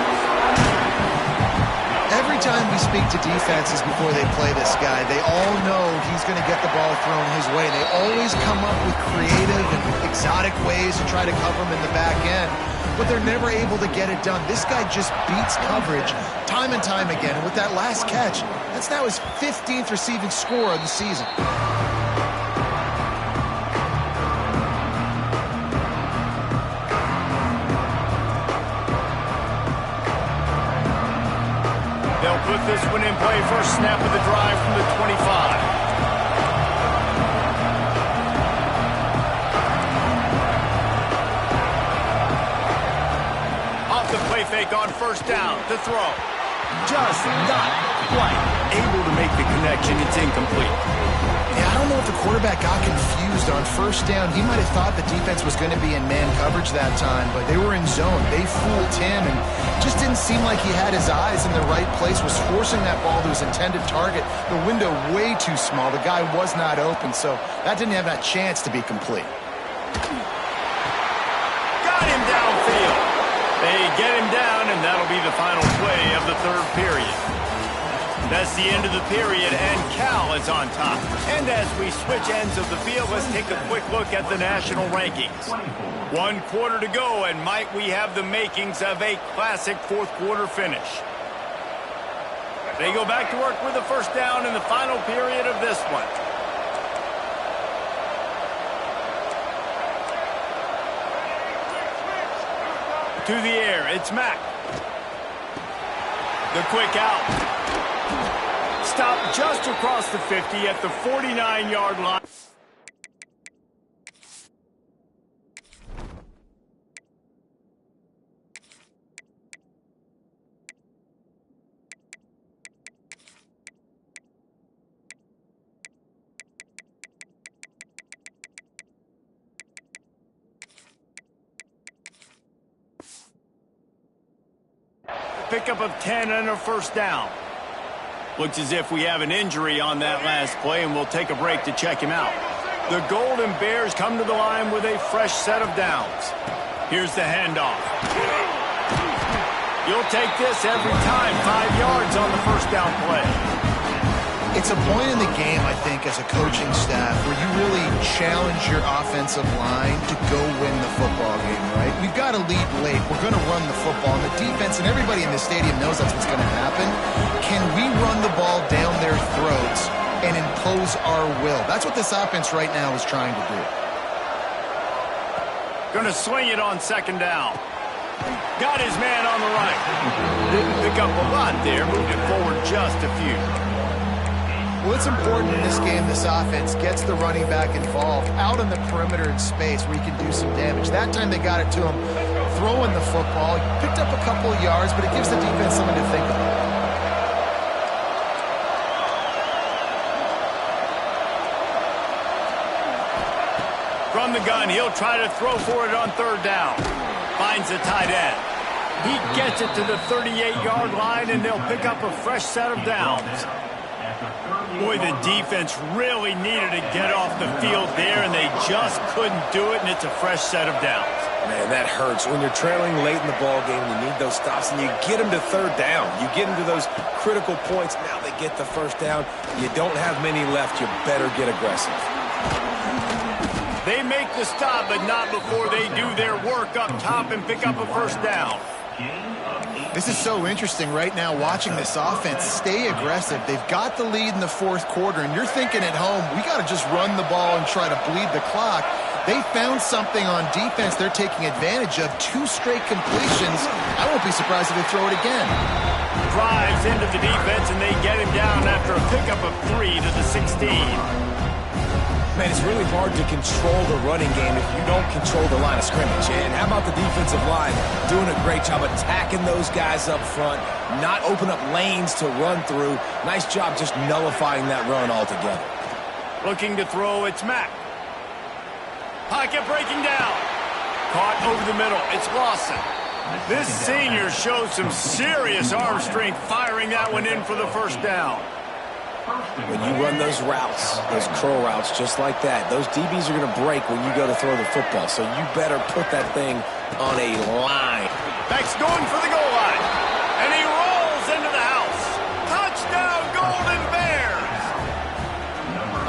Every time we speak to defenses before they play this guy. They all know he's going to get the ball thrown his way. They always come up with creative and exotic ways to try to cover him in the back end, but they're never able to get it done. This guy just beats coverage time and time again. And with that last catch, that's now his 15th receiving score of the season. They'll put this one in play. First snap of the drive from the 25. Off the play fake on first down to throw. Just not quite able to make the connection. It's incomplete. Yeah, I don't know if the quarterback got confused on first down. He might have thought the defense was going to be in man coverage that time, but they were in zone. They fooled him, and just didn't seem like he had his eyes in the right place, was forcing that ball to his intended target. The window way too small. The guy was not open, so that didn't have that chance to be complete. Got him downfield. They get him down, and that'll be the final play of the third period. That's the end of the period, and Cal is on top. And as we switch ends of the field, let's take a quick look at the national rankings. 1 quarter to go, and might we have the makings of a classic fourth quarter finish. They go back to work with the first down in the final period of this one. To the air, it's Mack. The quick out. Stop just across the 50 at the 49-yard line. Pickup of 10 and a first down. Looks as if we have an injury on that last play, and we'll take a break to check him out. The Golden Bears come to the line with a fresh set of downs. Here's the handoff. You'll take this every time. 5 yards on the first down play. It's a point in the game, I think, as a coaching staff, where you really challenge your offensive line to go win the football game, right? We've got to lead late. We're going to run the football. And the defense and everybody in the stadium knows that's what's going to happen. Can we run the ball down their throats and impose our will? That's what this offense right now is trying to do. Going to swing it on second down. Got his man on the right. Didn't pick up a lot there. Moved it forward just a few. Well, it's important in this game this offense gets the running back involved out on the perimeter in space where he can do some damage. That time they got it to him throwing the football. He picked up a couple of yards, but it gives the defense something to think about. From the gun, he'll try to throw for it on third down. Finds a tight end. He gets it to the 38-yard line, and they'll pick up a fresh set of downs. Boy, the defense really needed to get off the field there, and they just couldn't do it, and it's a fresh set of downs. Man, that hurts. When you're trailing late in the ball game, you need those stops, and you get them to third down. You get them to those critical points. Now they get the first down. You don't have many left. You better get aggressive. They make the stop, but not before they do their work up top and pick up a first down. This is so interesting right now watching this offense stay aggressive. They've got the lead in the fourth quarter, and you're thinking at home, we got to just run the ball and try to bleed the clock. They found something on defense they're taking advantage of. 2 straight completions. I won't be surprised if they throw it again. Drives into the defense, and they get him down after a pickup of 3 to the 16. Man, it's really hard to control the running game if you don't control the line of scrimmage. And how about the defensive line doing a great job attacking those guys up front, not open up lanes to run through. Nice job just nullifying that run altogether. Looking to throw, it's Mack. Pocket breaking down. Caught over the middle, it's Lawson. This senior shows some serious arm strength firing that one in for the first down. When you run those routes, those curl routes just like that, those DBs are going to break when you go to throw the football. So you better put that thing on a line. Mack's going for the goal line. And he rolls into the house. Touchdown!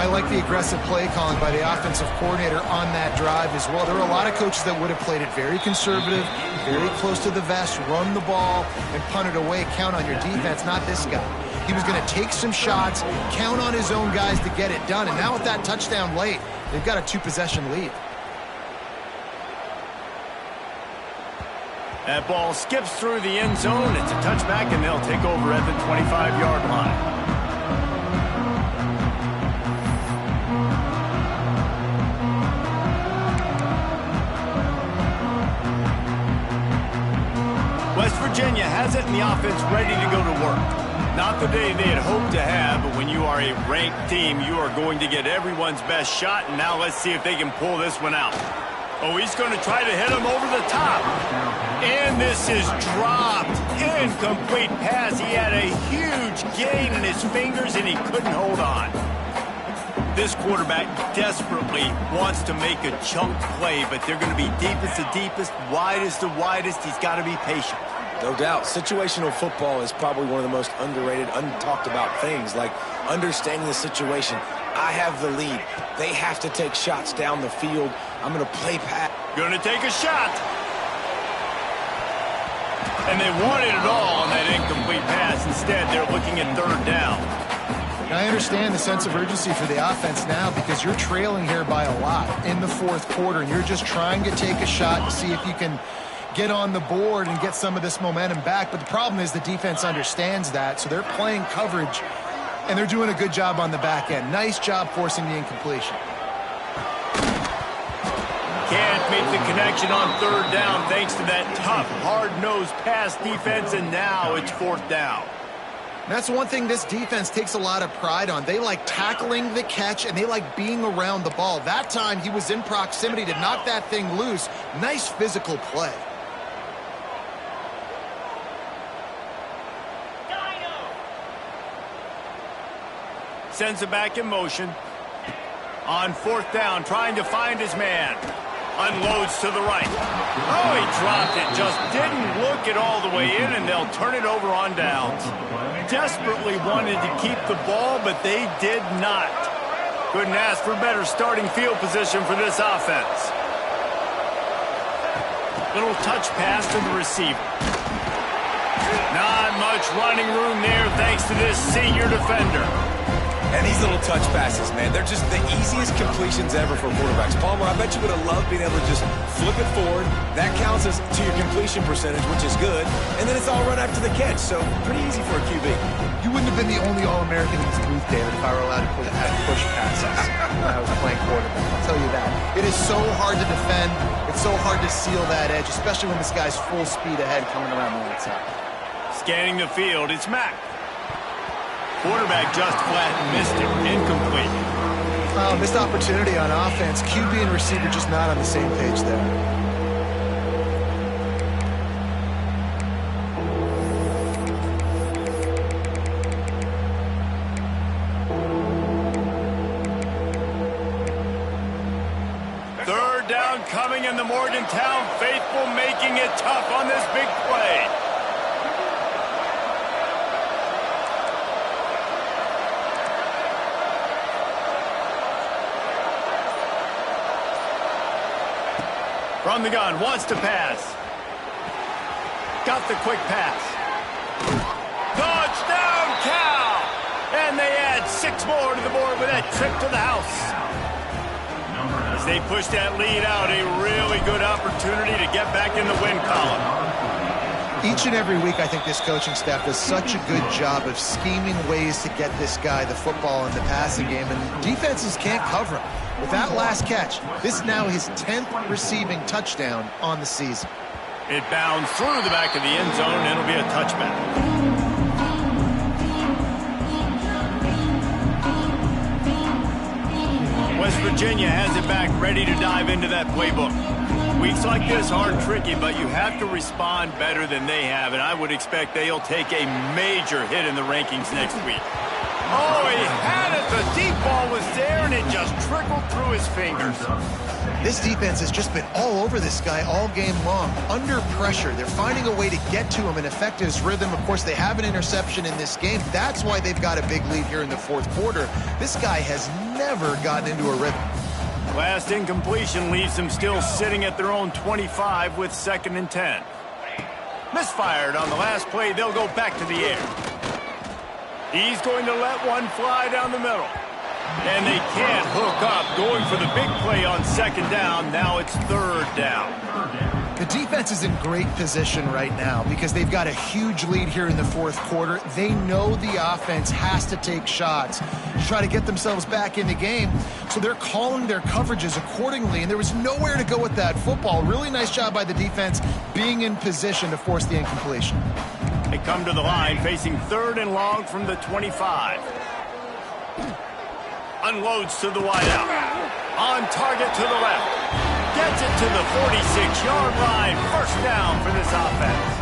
I like the aggressive play calling by the offensive coordinator on that drive as well. There are a lot of coaches that would have played it very conservative, very close to the vest, run the ball, and punt it away. Count on your defense, not this guy. He was going to take some shots, count on his own guys to get it done. And now with that touchdown late, they've got a 2-possession lead. That ball skips through the end zone. It's a touchback, and they'll take over at the 25-yard line. West Virginia has it, and the offense ready to go to work. Not the day they had hoped to have, but when you are a ranked team, you are going to get everyone's best shot, and now let's see if they can pull this one out. Oh, he's going to try to hit him over the top. And this is dropped. Incomplete pass. He had a huge gain in his fingers, and he couldn't hold on. This quarterback desperately wants to make a chunk play, but they're going to be deepest to deepest, widest to widest. He's got to be patient. No doubt. Situational football is probably one of the most underrated, untalked about things, like understanding the situation. I have the lead. They have to take shots down the field. I'm going to play pat. Going to take a shot. And they wanted it all on that incomplete pass. Instead, they're looking at third down. I understand the sense of urgency for the offense now because you're trailing here by a lot in the fourth quarter, and you're just trying to take a shot to see if you can get on the board and get some of this momentum back. But the problem is the defense understands that, so they're playing coverage, and they're doing a good job on the back end. Nice job forcing the incompletion. Can't make the connection on third down thanks to that tough, hard-nosed pass defense, and now it's fourth down. That's one thing this defense takes a lot of pride on. They like tackling the catch, and they like being around the ball. That time, he was in proximity to knock that thing loose. Nice physical play. Sends it back in motion. On fourth down, trying to find his man. Unloads to the right. Oh, he dropped it. Just didn't look it all the way in, and they'll turn it over on downs. Desperately wanted to keep the ball, but they did not. Couldn't ask for better starting field position for this offense. Little touch pass to the receiver. Not much running room there thanks to this senior defender. And these little touch passes, man, they're just the easiest completions ever for quarterbacks. Palmer, I bet you would have loved being able to just flip it forward. That counts as to your completion percentage, which is good. And then it's all run after the catch, so pretty easy for a QB. You wouldn't have been the only All-American in this booth, David, if I were allowed to push passes when I was playing quarterback. I'll tell you that. It is so hard to defend. It's so hard to seal that edge, especially when this guy's full speed ahead coming around the outside. Scanning the field, it's Mack. Quarterback just flat missed it. Incomplete. Missed opportunity on offense. QB and receiver just not on the same page there. Third down coming, and the Morgantown faithful making it tough on this big play. From the gun, wants to pass. Got the quick pass. Touchdown, Cal! And they add 6 more to the board with that trip to the house. As they push that lead out, a really good opportunity to get back in the win column. Each and every week, I think this coaching staff does such a good job of scheming ways to get this guy the football in the passing game, and defenses can't cover him. With that last catch, this is now his 10th receiving touchdown on the season. It bounds through the back of the end zone, and it'll be a touchback. West Virginia has it back, ready to dive into that playbook. Weeks like this are tricky, but you have to respond better than they have, and I would expect they'll take a major hit in the rankings next week. Oh, he had it. The deep ball was there, and it just trickled through his fingers. This defense has just been all over this guy all game long. Under pressure, they're finding a way to get to him and affect his rhythm. Of course, they have an interception in this game. That's why they've got a big lead here in the fourth quarter. This guy has never gotten into a rhythm. Last incompletion leaves them still sitting at their own 25 with 2nd and 10. Misfired on the last play. They'll go back to the air. He's going to let one fly down the middle. And they can't hook up. Going for the big play on 2nd down. Now it's 3rd down. The defense is in great position right now because they've got a huge lead here in the 4th quarter. They know the offense has to take shots to try to get themselves back in the game. So they're calling their coverages accordingly, and there was nowhere to go with that football. Really nice job by the defense being in position to force the incompletion. They come to the line facing 3rd and long from the 25. Unloads to the wideout. On target to the left. Gets it to the 46-yard line. 1st down for this offense.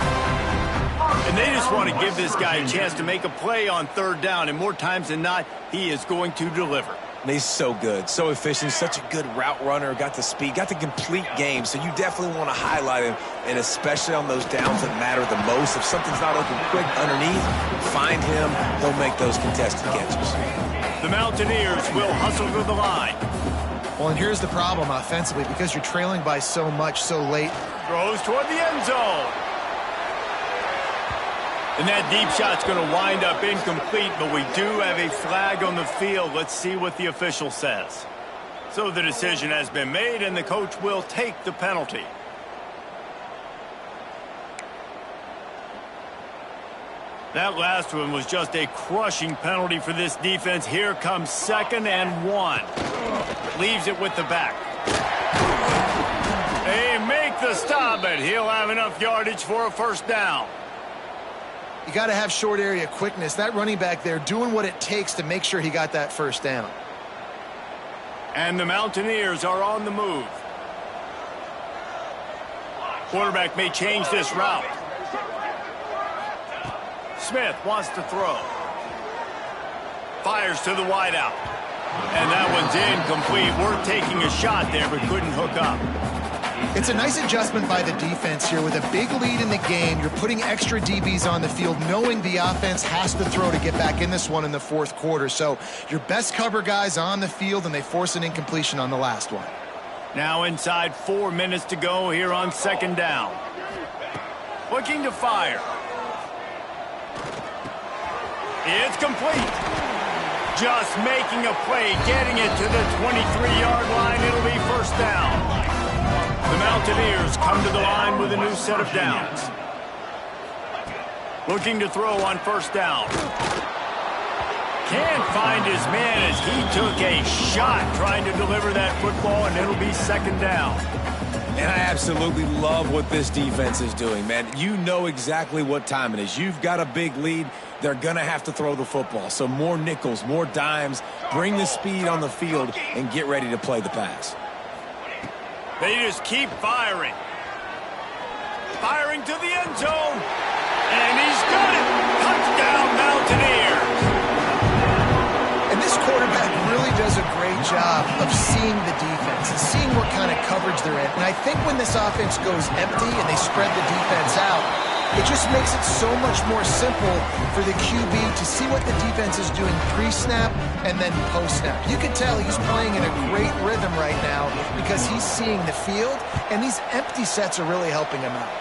And they just want to give this guy a chance to make a play on 3rd down. And more times than not, he is going to deliver. He's so good, so efficient, such a good route runner, got the speed, got the complete game. So you definitely want to highlight him, and especially on those downs that matter the most. If something's not open quick underneath, find him. He'll make those contested catches. The Mountaineers will hustle to the line. Well, and here's the problem offensively, because you're trailing by so much so late. Throws toward the end zone. And that deep shot's going to wind up incomplete, but we do have a flag on the field. Let's see what the official says. So the decision has been made, and the coach will take the penalty. That last one was just a crushing penalty for this defense. Here comes 2nd and 1. Leaves it with the back. They make the stop, but he'll have enough yardage for a 1st down. You got to have short area quickness. That running back there doing what it takes to make sure he got that 1st down. And the Mountaineers are on the move. Quarterback may change this route. Smith wants to throw. Fires to the wideout. And that one's incomplete. We're taking a shot there, but couldn't hook up. It's a nice adjustment by the defense here. With a big lead in the game, you're putting extra DBs on the field, knowing the offense has to throw to get back in this one in the 4th quarter. So your best cover guys on the field, and they force an incompletion on the last one. Now inside 4 minutes to go here on 2nd down. Looking to fire. It's complete. Just making a play, getting it to the 23-yard line. It'll be 1st down. The Mountaineers come to the line with a new set of downs. Looking to throw on 1st down. Can't find his man as he took a shot trying to deliver that football, and it'll be 2nd down. And I absolutely love what this defense is doing, man. You know exactly what time it is. You've got a big lead. They're going to have to throw the football. So more nickels, more dimes, bring the speed on the field, and get ready to play the pass. They just keep firing. Firing to the end zone. And he's got it. Touchdown, Mountaineers. And this quarterback really does a great job of seeing the defense and seeing what kind of coverage they're in. And I think when this offense goes empty and they spread the defense out, it just makes it so much more simple for the QB to see what the defense is doing pre-snap and then post-snap. You can tell he's playing in a great rhythm right now because he's seeing the field, and these empty sets are really helping him out.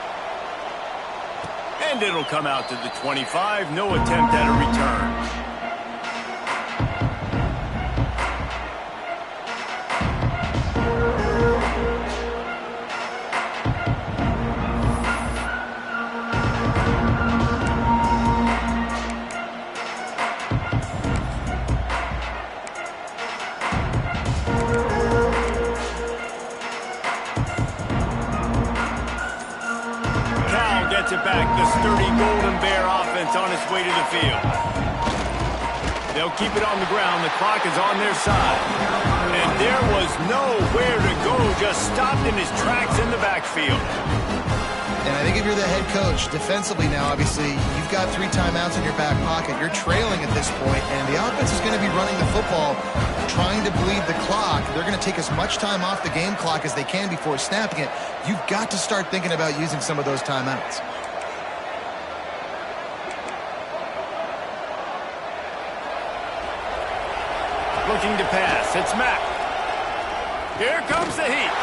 And it'll come out to the 25. No attempt at a return. It back, the sturdy Golden Bear offense on its way to the field. They'll keep it on the ground. The clock is on their side. And there was nowhere to go, just stopped in his tracks in the backfield. And I think if you're the head coach, defensively now, obviously, you've got 3 timeouts in your back pocket. You're trailing at this point, and the offense is going to be running the football, trying to bleed the clock. They're going to take as much time off the game clock as they can before snapping it. You've got to start thinking about using some of those timeouts. Looking to pass. It's Mack. Here comes the heat.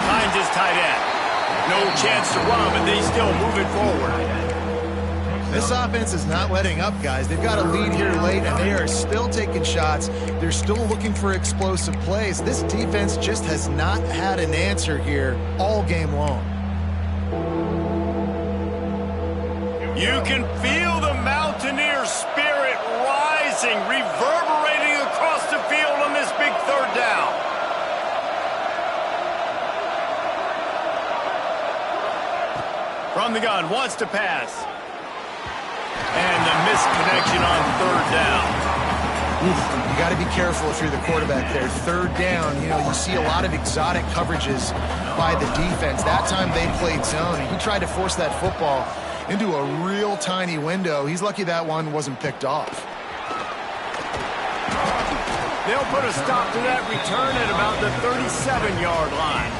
Finds his tight end. No chance to run, but they still move it forward. This offense is not letting up, guys. They've got a lead here late, and they are still taking shots. They're still looking for explosive plays. This defense just has not had an answer here all game long. You can feel the Mountaineer spirit rising, reverberating across the field on this big third down. From the gun, wants to pass. And the misconnection on third down. You got to be careful if you're the quarterback there. Third down, you see a lot of exotic coverages by the defense. That time they played zone, and he tried to force that football into a real tiny window. He's lucky that one wasn't picked off. They'll put a stop to that return at about the 37-yard line.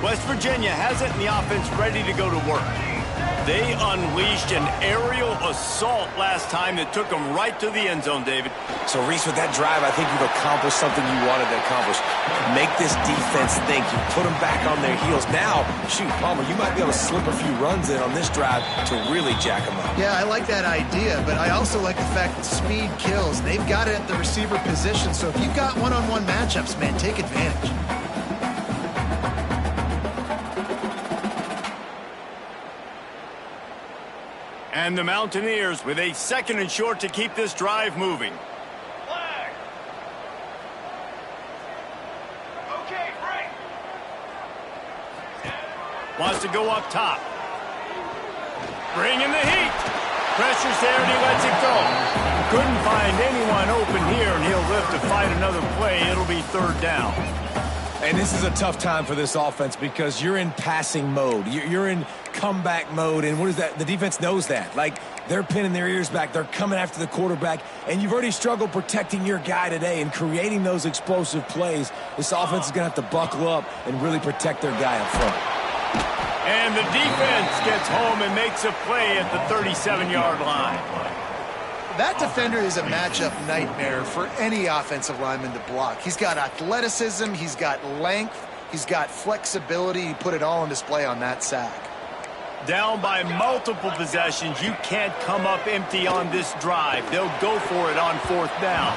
West Virginia has it, and the offense ready to go to work. They unleashed an aerial assault last time that took them right to the end zone, David. So, Reese, with that drive, I think you've accomplished something you wanted to accomplish. Make this defense think. You put them back on their heels. Now, shoot, Palmer, you might be able to slip a few runs in on this drive to really jack them up. Yeah, I like that idea, but I also like the fact that speed kills. They've got it at the receiver position, so if you've got one-on-one matchups, man, take advantage. And the Mountaineers with a 2nd and short to keep this drive moving. Flag. Okay, break. Wants to go up top. Bringing the heat. Pressure's there and he lets it go. Couldn't find anyone open here, and he'll live to fight another play. It'll be third down. And this is a tough time for this offense because you're in passing mode. You're in comeback mode, and what is that? The defense knows that. Like, they're pinning their ears back. They're coming after the quarterback, and you've already struggled protecting your guy today and creating those explosive plays. This offense is going to have to buckle up and really protect their guy up front. And the defense gets home and makes a play at the 37-yard line. That defender is a matchup nightmare for any offensive lineman to block. He's got athleticism, he's got length, he's got flexibility. He put it all on display on that sack. Down by multiple possessions, you can't come up empty on this drive. They'll go for it on 4th down.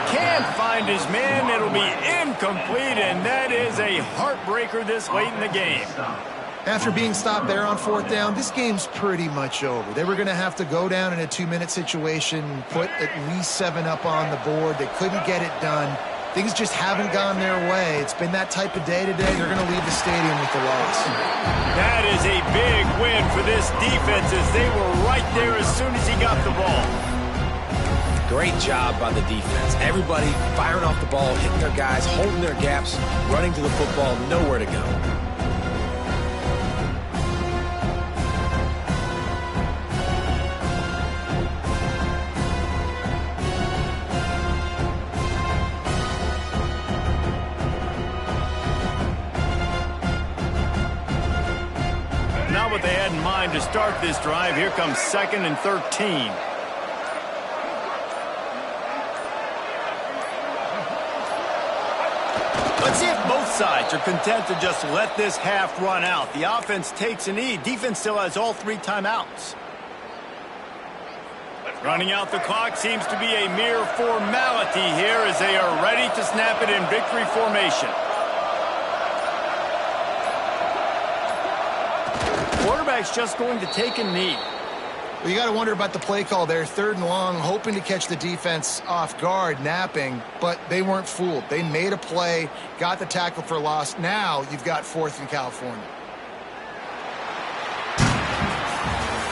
Can't find his man. It'll be incomplete, and that is a heartbreaker this late in the game. After being stopped there on 4th down, this game's pretty much over. They were going to have to go down in a 2-minute situation, put at least 7 up on the board. They couldn't get it done. Things just haven't gone their way. It's been that type of day today. They're going to leave the stadium with the loss. That is a big win for this defense as they were right there as soon as he got the ball. Great job by the defense. Everybody firing off the ball, hitting their guys, holding their gaps, running to the football, nowhere to go. Not what they had in mind to start this drive. Here comes 2nd and 13. Let's see if both sides are content to just let this half run out. The offense takes a knee. Defense still has all 3 timeouts. Running out the clock seems to be a mere formality here as they are ready to snap it in victory formation. Quarterback's just going to take a knee. Well, you got to wonder about the play call there. 3rd and long, hoping to catch the defense off guard, napping, but they weren't fooled. They made a play, got the tackle for loss. Now you've got 4th in California.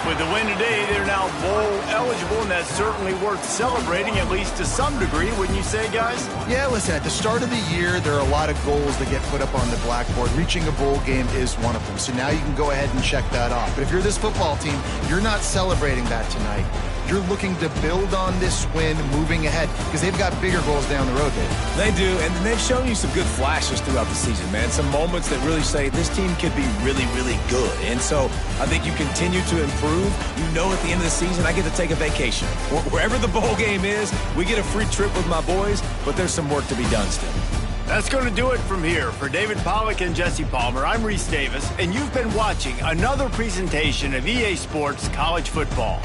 With the win today, they're now bowl eligible, and that's certainly worth celebrating, at least to some degree, wouldn't you say, guys? Yeah, listen, at the start of the year, there are a lot of goals that get put up on the blackboard. Reaching a bowl game is one of them, so now you can go ahead and check that off. But if you're this football team, you're not celebrating that tonight. you're looking to build on this win moving ahead because they've got bigger goals down the road, Dave. They do, and they've shown you some good flashes throughout the season, man. Some moments that really say this team could be really, really good. And so I think you continue to improve. You know at the end of the season, I get to take a vacation. Wherever the bowl game is, we get a free trip with my boys, but there's some work to be done still. That's going to do it from here. For David Pollack and Jesse Palmer, I'm Reese Davis, and you've been watching another presentation of EA Sports College Football.